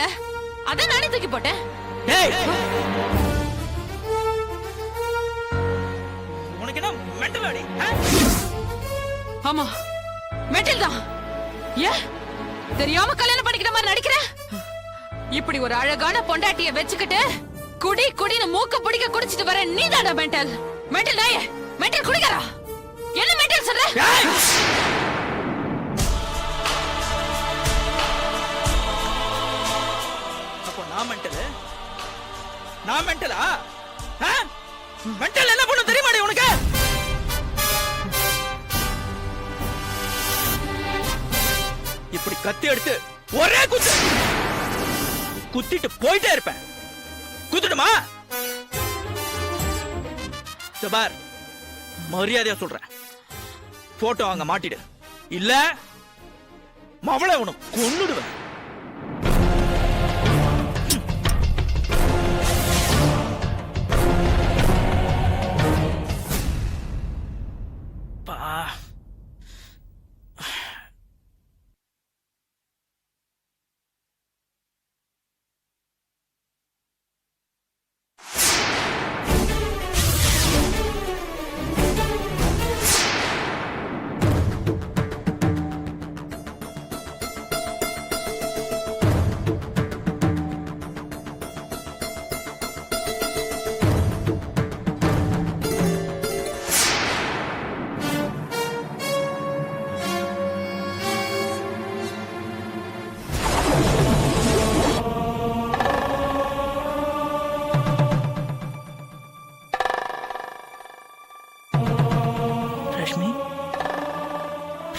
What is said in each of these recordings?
இல்ல, அதான் நானே தூக்கி போட்டேன். உனக்கு என்ன மெண்டல் அடி? ஆமா, மெண்டல் தான். ஏன் தெரியாம கல்யாணம் பண்ணிக்கிற மாதிரி நடிக்கிற? இப்படி ஒரு அழகான பொண்டாட்டிய வச்சுக்கிட்டு குடி குடின்னு மூக்க பிடிக்க குடிச்சிட்டு வர நீ தானே மெண்டல்? மெண்டல் நாயே, மெண்டல் குடிக்கிறா. என்ன மெண்டல் சொல்ற? அப்போ நான் மெண்டல்? நான் மெண்டலா? மெண்டல் என்ன பண்ணு தெரியுமாடி உனக்கு? இப்படி கத்தி எடுத்து ஒரே குத்து குத்திட்டு போயிட்டே இருப்பேன். குத்துடுமா? பார், மரியாதையா சொல்றேன், போட்டோ அங்க மாட்டிடு, இல்ல மவளை உனக்கு கொன்னுடுவேன்.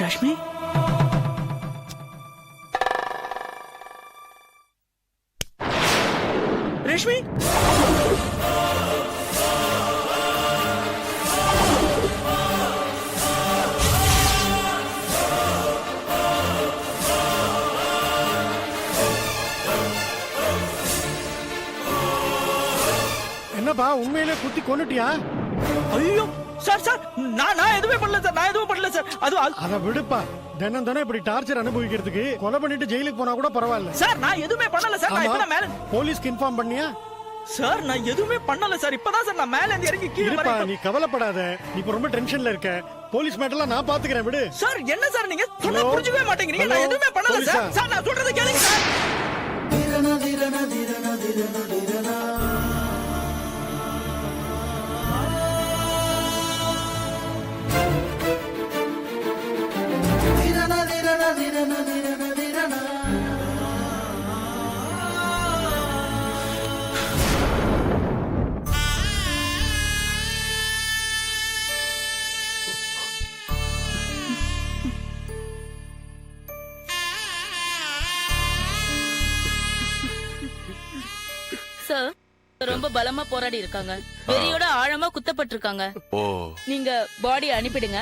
ரஷ்மி, ரஷ்மி, என்னப்பா உண்மையிலே குத்தி கொன்னுட்டியா? ஐயோ சார், சார் நான் எதுவுமே பண்ணல சார், நான் எதுவும் பண்ணல சார். அத விடுப்பா, தினம் தினம் இப்படி டார்ச்சர் அனுபவிக்கிறதுக்கு கொலை பண்ணிட்டு ஜெயிலுக்கு போனா கூட பரவாயில்ல சார். நான் எதுவுமே பண்ணல சார். நான் இப்பதான் மேல போலீஸ்க்கு இன்ஃபார்ம் பண்ணியா? சார் நான் எதுவுமே பண்ணல சார். இப்பதான் சார் நான் மேல இருந்து இறங்கி கீழே வரேன். நீ கவலைப்படாத, நீ இப்ப ரொம்ப டென்ஷன்ல இருக்க. போலீஸ் மேட்டர்லாம் நான் பாத்துக்கிறேன், விடு. சார் என்ன சார் நீங்க சொன்னா புரிஞ்சுக்கவே மாட்டேங்கிறீங்க. நான் எதுவுமே பண்ணல சார். சார் நான் சொல்றத கேளுங்க சார். சார் ரொம்ப பலமா போராடி இருக்காங்க. வெறியோட ஆழமா குத்தப்பட்டிருக்காங்க. நீங்க பாடி அனுப்பிடுங்க.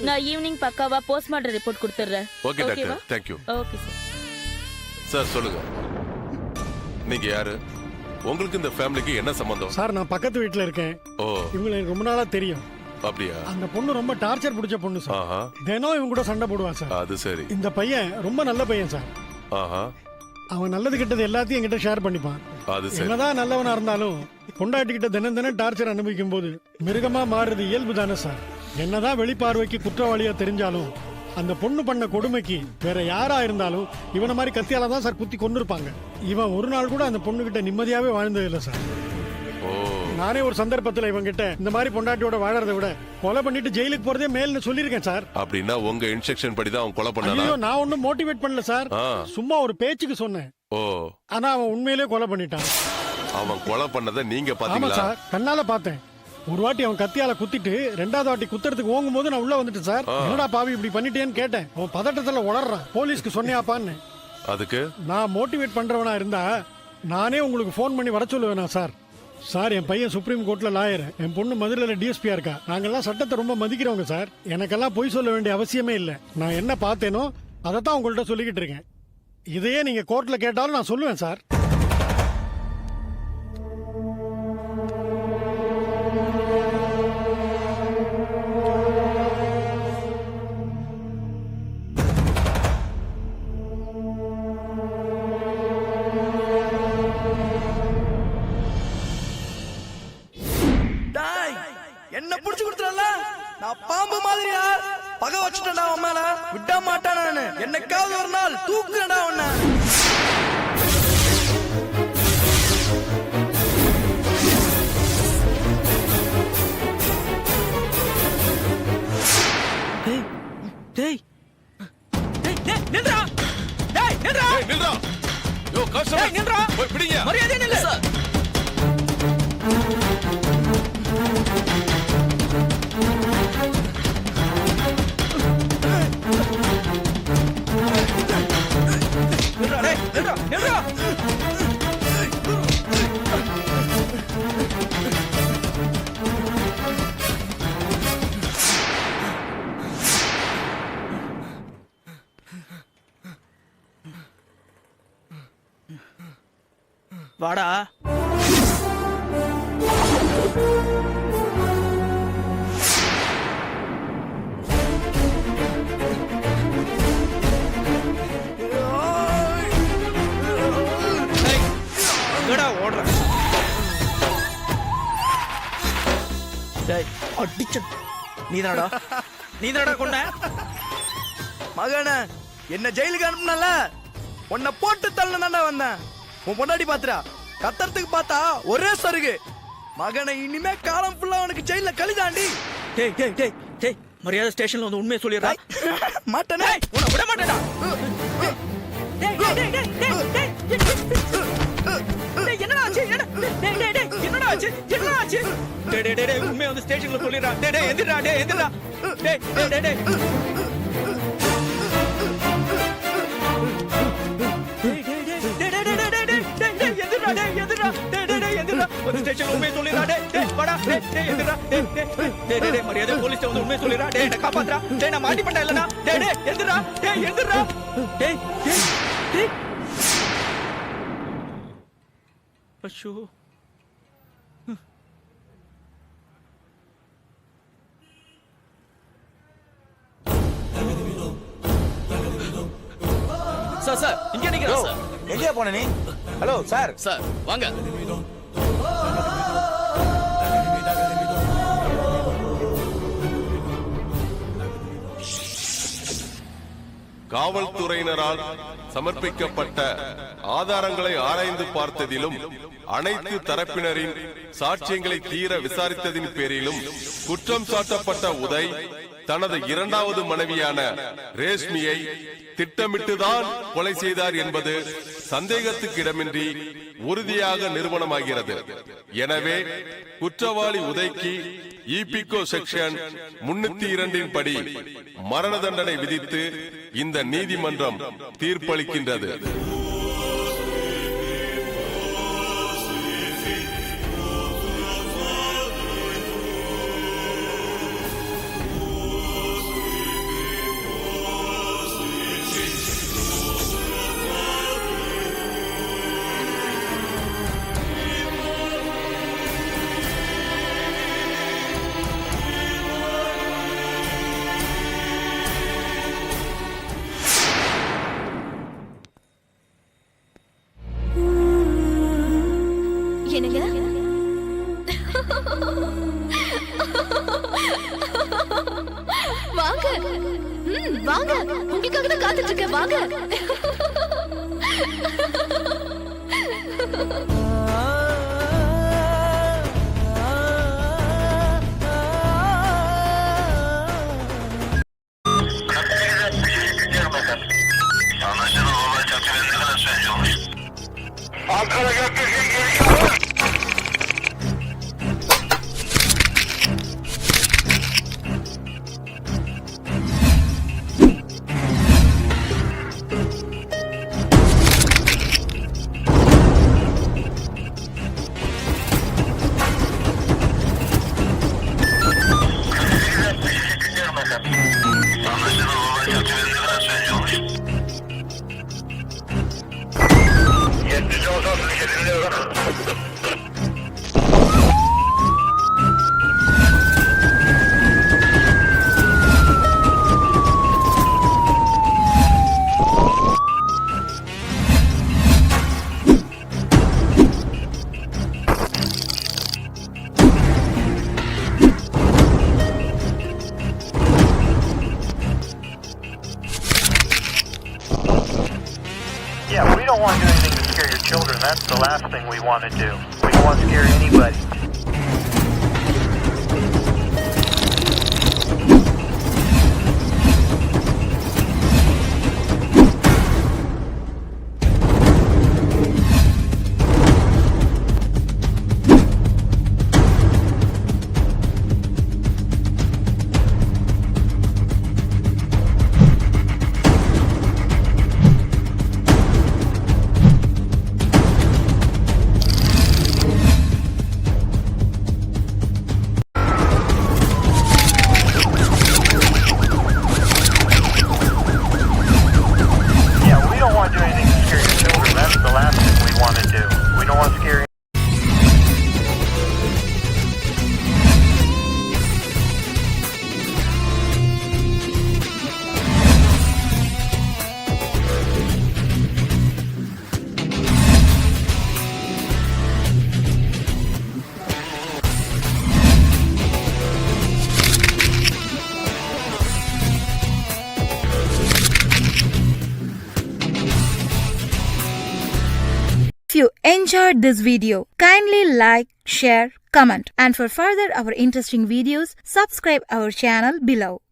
நான் ஈவினிங் பக்காவா போஸ்ட்மார்ட்டம் ரிப்போர்ட் கொடுத்துறேன். Okay doctor, thank you. Okay sir. Sir சொல்லுங்க, நீங்க யாரு? உங்களுக்கு இந்த ஃபேமிலிக்கு என்ன சம்பந்தம்? சார் நான் பக்கத்து வீட்ல இருக்கேன். இவங்களை எனக்கு ரொம்ப நாளா தெரியும். அப்படியா? அந்த பொண்ணு ரொம்ப டார்ச்சர் பிடிச்ச பொண்ணு சார். தினம் இவங்க கூட சண்டை போடுவா சார். அது சரி. இந்த பையன் ரொம்ப நல்ல பையன் சார். அவன் நல்லது கிட்டது எல்லாத்தையும் என்கிட்ட ஷேர் பண்ணிப்பான். என்னதான் நல்லவனா இருந்தாலும் பொண்டாட்டிக்கிட்ட தினம் தினம் டார்ச்சர் அனுபவிக்கும் போது மிருகமா மாறுறது இயல்பு தானே சார். என்னதான் வெளிப்பார்வைக்கு குற்றவாளியா தெரிஞ்சாலும் அந்த பொண்ணு பண்ண கொடுமைக்கு வேற யாரா இருந்தாலும் இவனை மாதிரி கத்தியால தான் சார் குத்தி கொண்டிருப்பாங்க. இவன் ஒரு நாள் கூட அந்த பொண்ணு கிட்ட நிம்மதியாவே வாழ்ந்தது இல்ல சார். நானே ஒரு சந்தர்ப்பத்துல இவங்க கிட்ட இந்த மாதிரி பொண்டாட்டியோட வாழறதை விட கொலை பண்ணிட்டு ஜெயிலுக்கு போறதே மேல்னு சொல்லிருக்கேன் சார். அப்படின்னா உங்க இன்ஸ்ட்ரக்ஷன் படி தான் அவன் கொலை பண்ணானா? நான் ஒன்னும் மோட்டிவேட் பண்ணல சார், சும்மா ஒரு பேச்சுக்கு சொன்னேன். ஆனா அவன் உண்மையிலேயே கொலை பண்ணிட்டான். அவன் கொலை பண்ணதை நீங்க ஆமா பாத்தீங்களா? சார், கண்ணால பார்த்தேன். ஒரு வாட்டி அவன் கத்தியால குத்திட்டு ரெண்டாவது வாட்டி குத்துறதுக்கு ஓங்கும் போது நான் உள்ள வந்துட்டேன் சார். என்னடா பாவி இப்படி பண்ணிட்டேன்னு கேட்டேன். அவன் பதட்டத்துல உளறான். போலீஸ்க்கு சொன்னியாப்பான்னு. அதுக்கு நான் மோட்டிவேட் பண்றவனா இருந்தா நானே உங்களுக்கு போன் பண்ணி வர சொல்லுவேனா சார். சார் என் பையன் சுப்ரீம் கோர்ட்ல லாயர், என் பொண்ணு மதுரையில டிஎஸ்பியா இருக்கா. நாங்கெல்லாம் சட்டத்தை ரொம்ப மதிக்கிறவங்க சார். எனக்கெல்லாம் பொய் சொல்ல வேண்டிய அவசியமே இல்லை. நான் என்ன பார்த்தேனோ அதைத்தான் உங்கள்கிட்ட சொல்லிக்கிட்டு இருக்கேன். இதையே நீங்க கோர்ட்ல கேட்டாலும் நான் சொல்லுவேன் சார். பகை வச்சுட்டா உன் மேல விட மாட்டேன் நானு. என்னைக்காவது ஒரு நாள் தூக்குறடா உன்னை. டேய் டேய் டேய் நில்றா. டேய் நில்றா. ஏய் நில்றா. யோ கான்ஸ்டபிள் டேய் நில்றா. போய் பிடிங்க. மரியாதை நில்லு. நில்றா டேய் நில்றா நில்றா. வாடா. எங்கடா ஓடுற? டேய் அடிச்ச நீதானடா கொண்ட மகனே. என்ன ஜெயிலுக்கு அனுப்புனல, உன்னை போட்டு தள்ளனா வந்தேன். உன் பொண்டாடி பாத்துறா கத்தறதுக்கு பார்த்தா ஒரே சருகு. மகனை இனிமே காலம் ஃபுல்லா உனக்கு ஜெயில கழிதாண்டி. டேய் டேய் டேய் டேய் மரியாதை ஸ்டேஷன்ல வந்து உண்மையை சொல்லிடுறா. மாட்டேனே உன்னை விட மாட்டேடா. டேய் டேய் டேய் டேய் டேய் டேய் என்னடா ஆச்சு? டேய் டேய் டேய் என்னடா ஆச்சு? என்னடா ஆச்சு? டேய் டேய் டேய் உண்மையை வந்து ஸ்டேஷன்ல சொல்லிடுறா. டேய் டேய் எந்திரடா. டேய் எந்திரடா. டேய் டேய் டேய் டேய் மரியாதை போலீஸ் வந்து உண்மையை சொல்லிடுறா. டேய் என்ன காப்பாத்துறா. டேய் நான் மாட்டி பண்ண இல்லனா. டேய் டேய் எந்திரா. டேய் எந்திரா. டேய் டேய் டேய் அச்சோ. சார் சார் இங்க நிக்கிறேன் சார். எங்கே போன நீ? Hello sir. சார் வாங்க. காவல்துறையினரால் சமர்ப்பிக்கப்பட்ட ஆதாரங்களை ஆராய்ந்து பார்த்ததிலும் அனைத்து தரப்பினரின் சாட்சியங்களை தீர விசாரித்ததின் பேரிலும் குற்றம் சாட்டப்பட்ட உதய் தனது இரண்டாவது மனைவியான ரேஷ்மியை திட்டமிட்டுதான் கொலை செய்தார் என்பது சந்தேகத்துக்கு இடமின்றி உறுதியாக நிரூபணமாகிறது. எனவே குற்றவாளி உதைக்கு ஈபிகோ செக்ஷன் 302 படி மரண தண்டனை விதித்து இந்த நீதிமன்றம் தீர்ப்பளிக்கின்றது. என்னங்க? வாங்க. வாங்க. உங்களுக்காக தான் காத்துட்டு இருக்கேன். வாங்க. Ankara Gökbirliği geliyor. Anlaşılan olay çerçevesinde kadar süreci olmuş. 70 olsa 37'de we don't want to do anything to scare your children. That's the last thing we want to do. We don't want to scare anybody. Yeah, we don't want to do anything to scare your children. That's the last thing we want to do. We don't want to scare If you enjoyed this video, kindly like, share, comment, and for further our interesting videos, subscribe our channel below.